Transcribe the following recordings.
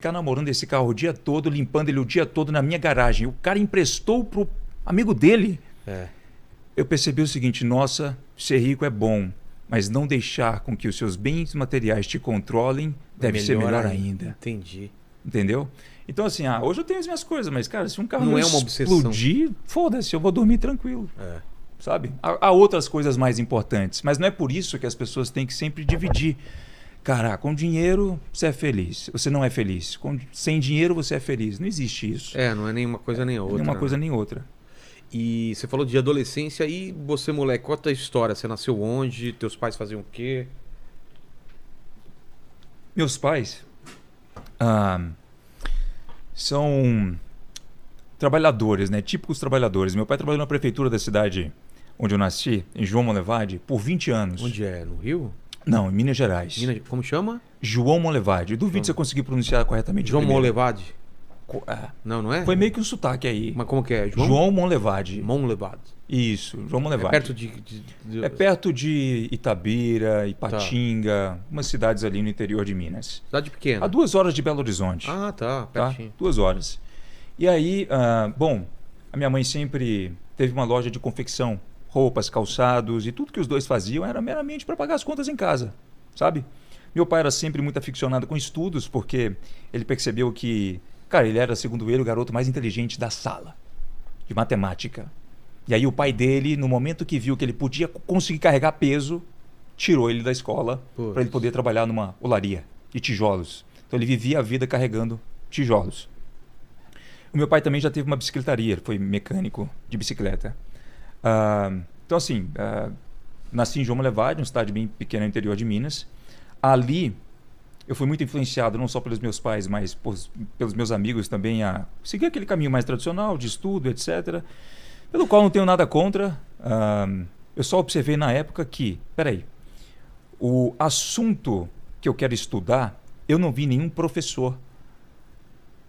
Ficar namorando esse carro o dia todo, limpando ele o dia todo na minha garagem. O cara emprestou pro amigo dele. Eu percebi o seguinte: nossa, ser rico é bom, mas não deixar com que os seus bens materiais te controlem deve ser melhor ainda. Entendi. Entendeu? Então assim, hoje eu tenho as minhas coisas, mas cara, se um carro Não meu é uma obsessão. explodir, foda-se, eu vou dormir tranquilo. Sabe? Há outras coisas mais importantes, mas não é por isso que as pessoas têm que sempre dividir. Cara, com dinheiro você é feliz, você não é feliz. Sem dinheiro você é feliz. Não existe isso. Não é nenhuma coisa nem outra. Nenhuma coisa nem outra. E você falou de adolescência e você, moleque, conta a história. Você nasceu onde? Teus pais faziam o quê? Meus pais são trabalhadores, né? Típicos trabalhadores. Meu pai trabalhou na prefeitura da cidade onde eu nasci, em João Monlevade, por 20 anos. Onde é? No Rio? Não, em Minas Gerais. Como chama? João Monlevade. Duvido se eu conseguir pronunciar corretamente. João Monlevade? Não é? Foi meio que um sotaque aí. Mas como que é? João Monlevade. Monlevade. Isso, João Monlevade. É perto É perto de Itabira, Ipatinga, umas cidades ali no interior de Minas. Cidade pequena. A 2 horas de Belo Horizonte. Tá, pertinho. 2 horas. E aí, bom, a minha mãe sempre teve uma loja de confecção, roupas, calçados, e tudo que os dois faziam era meramente para pagar as contas em casa, sabe? Meu pai era sempre muito aficionado com estudos, porque ele percebeu que, cara, ele era, segundo ele, o garoto mais inteligente da sala, de matemática. E aí o pai dele, no momento que viu que ele podia conseguir carregar peso, tirou ele da escola para ele poder trabalhar numa olaria de tijolos. Então ele vivia a vida carregando tijolos. O meu pai também já teve uma bicicletaria, ele foi mecânico de bicicleta. Então assim, nasci em João Monlevade, uma cidade bem pequena no interior de Minas. Ali eu fui muito influenciado não só pelos meus pais, mas pelos meus amigos também a seguir aquele caminho mais tradicional de estudo, etc. Pelo qual não tenho nada contra. Eu só observei na época que, peraí, o assunto que eu quero estudar, eu não vi nenhum professor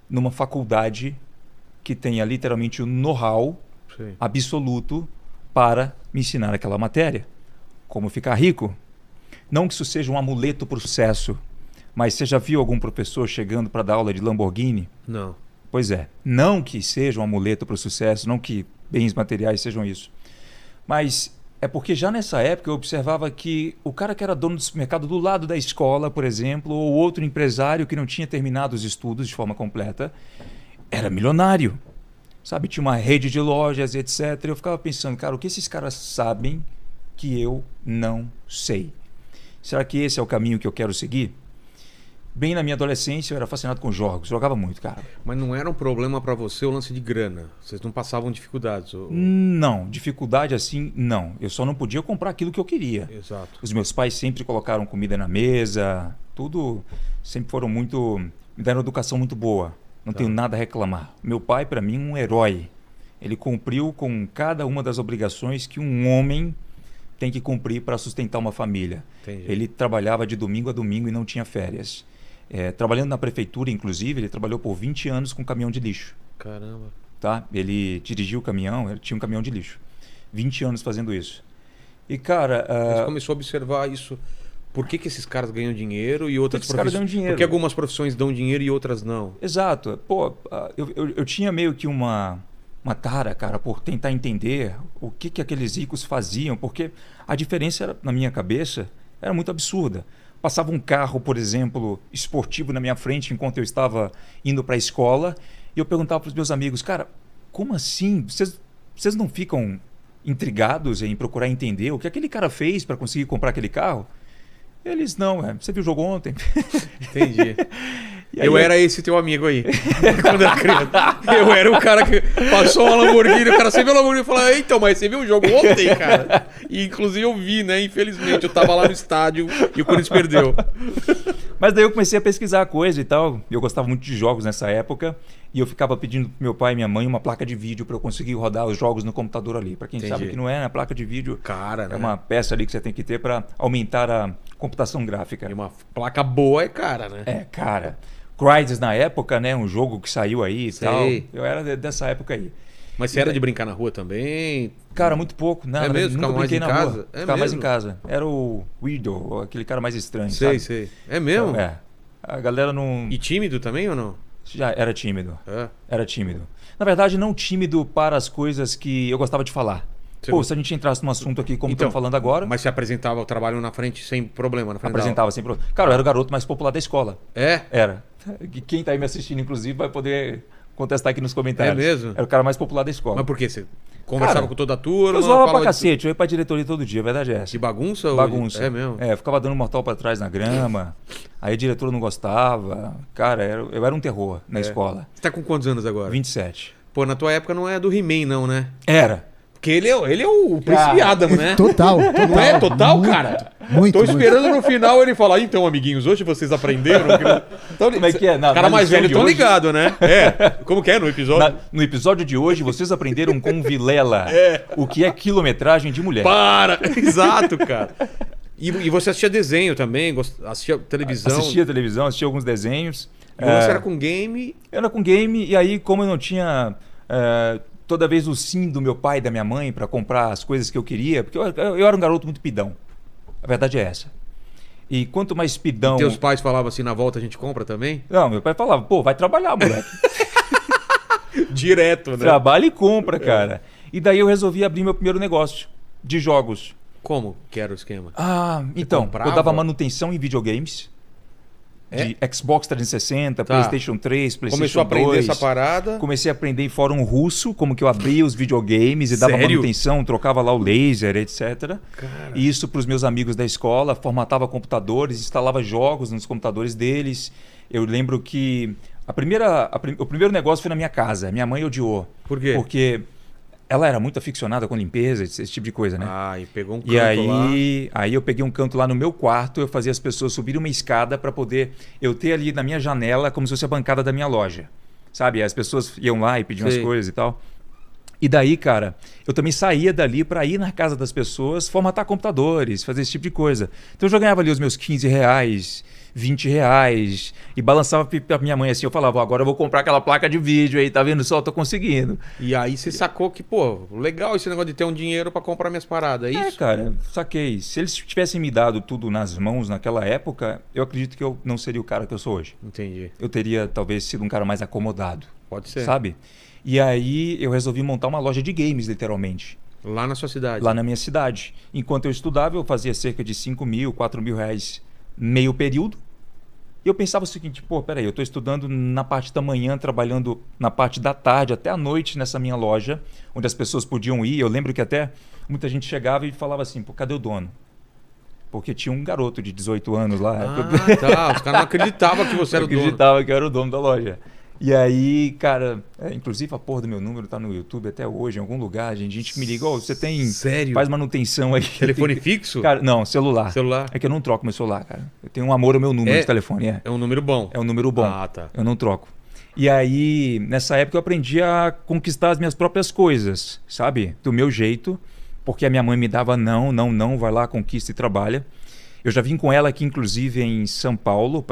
numa faculdade que tenha literalmente o know-how absoluto para me ensinar aquela matéria. Como ficar rico. Não que isso seja um amuleto para o sucesso, mas você já viu algum professor chegando para dar aula de Lamborghini? Não. Pois é. Não que seja um amuleto para o sucesso, não que bens materiais sejam isso. Mas é porque já nessa época eu observava que o cara que era dono do supermercado do lado da escola, por exemplo, ou outro empresário que não tinha terminado os estudos de forma completa, era milionário. Sabe, tinha uma rede de lojas, etc. Eu ficava pensando, cara, o que esses caras sabem que eu não sei? Será que esse é o caminho que eu quero seguir? Bem na minha adolescência eu era fascinado com jogos, jogava muito, cara. Mas não era um problema pra você o lance de grana? Vocês não passavam dificuldades? Não, dificuldade assim, não. Eu só não podia comprar aquilo que eu queria. Exato. Os meus pais sempre colocaram comida na mesa, tudo, sempre foram muito, me deram uma educação muito boa. Não tenho nada a reclamar. Meu pai, para mim, um herói. Ele cumpriu com cada uma das obrigações que um homem tem que cumprir para sustentar uma família. Entendi. Ele trabalhava de domingo a domingo e não tinha férias. Trabalhando na prefeitura, inclusive, ele trabalhou por 20 anos com caminhão de lixo. Caramba. Tá? Ele dirigiu o caminhão, ele tinha um caminhão de lixo. 20 anos fazendo isso. E, cara... Você começou a observar isso. Por que esses caras ganham dinheiro e outras profissões... ganham dinheiro? Porque algumas profissões dão dinheiro e outras não. Exato. Pô, eu tinha meio que uma tara, cara, por tentar entender o que aqueles ricos faziam, porque a diferença, era, na minha cabeça, era muito absurda. Passava um carro, por exemplo, esportivo na minha frente enquanto eu estava indo para a escola e eu perguntava para os meus amigos, cara, como assim? Vocês não ficam intrigados em procurar entender o que aquele cara fez para conseguir comprar aquele carro? Eles, não, você viu o jogo ontem? Entendi. Eu era esse teu amigo aí, quando era criança. Eu era o cara que passou uma Lamborghini, o cara, você viu a Lamborghini e falou, então, mas você viu o jogo ontem, cara? E inclusive eu vi, né? Infelizmente, eu tava lá no estádio e o Corinthians perdeu. Mas daí eu comecei a pesquisar a coisa e tal. Eu gostava muito de jogos nessa época. E eu ficava pedindo pro meu pai e minha mãe uma placa de vídeo para eu conseguir rodar os jogos no computador ali. Para quem sabe que não é, a placa de vídeo cara, né? É uma peça ali que você tem que ter para aumentar a computação gráfica. E uma placa boa é cara, né? É, cara. Crysis na época, né? Um jogo que saiu aí e tal. Eu era dessa época aí. Mas você era de brincar na rua também? Cara, muito pouco. Não, é mesmo? Ficava mais em casa? Ficava mais em casa. Era o Weirdo, aquele cara mais estranho, sei, sabe? É mesmo? Então, A galera não... E tímido também ou não? Já era tímido. É. Era tímido. Na verdade, não tímido para as coisas que eu gostava de falar. Pô, se a gente entrasse num assunto aqui como estamos falando agora... Mas você apresentava o trabalho na frente sem problema? Na frente apresentava sem problema. Cara, eu era o garoto mais popular da escola. É? Era. Quem tá aí me assistindo, inclusive, vai poder contestar aqui nos comentários. É mesmo? Era o cara mais popular da escola. Mas por quê? Você conversava com toda a turma? Eu zoava pra cacete. Eu ia pra diretoria todo dia, a verdade é essa. De bagunça? Bagunça. É mesmo? É, eu ficava dando mortal pra trás na grama. Aí a diretora não gostava. Cara, eu era um terror na escola. Você tá com quantos anos agora? 27. Pô, na tua época não é do He-Man não, né? Era. Porque ele é o Príncipe Adam, né? Total. Não é total, muito, cara? Muito. Tô esperando no final ele falar, então, amiguinhos, hoje vocês aprenderam... Então, como é que é? Os caras mais velhos estão ligados, né? É. Como que é no episódio? No episódio de hoje, vocês aprenderam com Vilela o que é quilometragem de mulher. Para! Exato, cara. E você assistia desenho também? Assistia televisão? Assistia televisão, assistia alguns desenhos. E você era com game? Era com game, e aí como eu não tinha... toda vez o sim do meu pai e da minha mãe para comprar as coisas que eu queria, porque eu era um garoto muito pidão. A verdade é essa. E quanto mais pidão... E teus pais falavam assim, na volta a gente compra também? Não, meu pai falava, pô, vai trabalhar, moleque. Direto, né? Trabalha e compra, cara. E daí eu resolvi abrir meu primeiro negócio de jogos. Como que era o esquema? Então, comprava? eu dava manutenção em videogames. De Xbox 360, PlayStation 3, PlayStation 2. Começou a aprender essa parada? Comecei a aprender em fórum russo, como que eu abria os videogames e dava manutenção, trocava lá o laser, etc. Cara. E isso para os meus amigos da escola, formatava computadores, instalava jogos nos computadores deles. Eu lembro que o primeiro negócio foi na minha casa. Minha mãe odiou. Por quê? Porque ela era muito aficionada com limpeza, esse tipo de coisa, né? E pegou um canto aí eu peguei um canto lá no meu quarto, eu fazia as pessoas subirem uma escada para poder eu ter ali na minha janela como se fosse a bancada da minha loja. Sabe? As pessoas iam lá e pediam as coisas e tal. E daí, cara, eu também saía dali para ir na casa das pessoas, formatar computadores, fazer esse tipo de coisa. Então eu já ganhava ali os meus R$15, R$20 e balançava pra minha mãe assim, eu falava, agora eu vou comprar aquela placa de vídeo aí, tá vendo só? Eu tô conseguindo. E aí você sacou que, pô, legal esse negócio de ter um dinheiro para comprar minhas paradas, é isso? Cara, saquei. Se eles tivessem me dado tudo nas mãos naquela época, eu acredito que eu não seria o cara que eu sou hoje. Entendi. Eu teria talvez sido um cara mais acomodado. Pode ser. Sabe? E aí eu resolvi montar uma loja de games, literalmente. Lá na sua cidade? Lá na minha cidade. Enquanto eu estudava, eu fazia cerca de 5 mil, 4 mil reais meio período. E eu pensava o seguinte, pô, peraí, eu estou estudando na parte da manhã, trabalhando na parte da tarde, até a noite nessa minha loja, onde as pessoas podiam ir. Eu lembro que até muita gente chegava e falava assim, pô, cadê o dono? Porque tinha um garoto de 18 anos lá. Os caras não acreditavam que você era o dono. Acreditava que eu era o dono da loja. E aí, cara, inclusive a porra do meu número tá no YouTube até hoje, em algum lugar, gente que me liga, você tem... Sério? Faz manutenção aí. Telefone fixo? Cara, não, celular. Celular? É que eu não troco meu celular, cara. Eu tenho um amor ao meu número de telefone, É um número bom? É um número bom. Tá. Eu não troco. E aí, nessa época eu aprendi a conquistar as minhas próprias coisas, sabe? Do meu jeito, porque a minha mãe me dava não, vai lá, conquista e trabalha. Eu já vim com ela aqui, inclusive, em São Paulo,